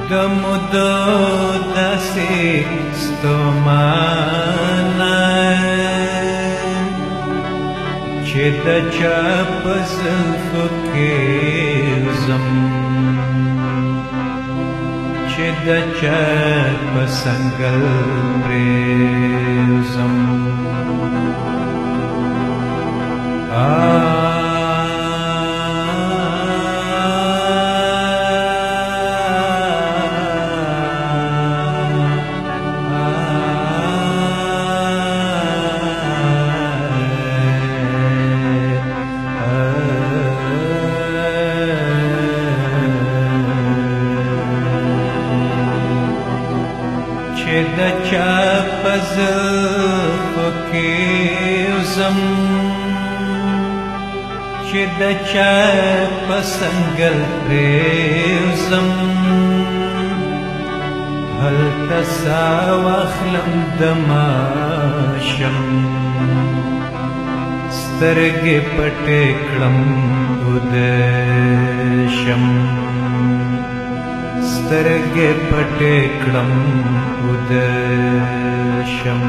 دمدو داسې ستومانه چې د چا په زلفو کې وزم، چې د چا په څنګل پرېوزم. چې د چا په زلفو کې وزم، چې د چا په څنګل پرېوزم، هلته ساه واخلم د ماشم، سترګې پټې کړم ویده شم، سترګې پټې کړم ویده شم.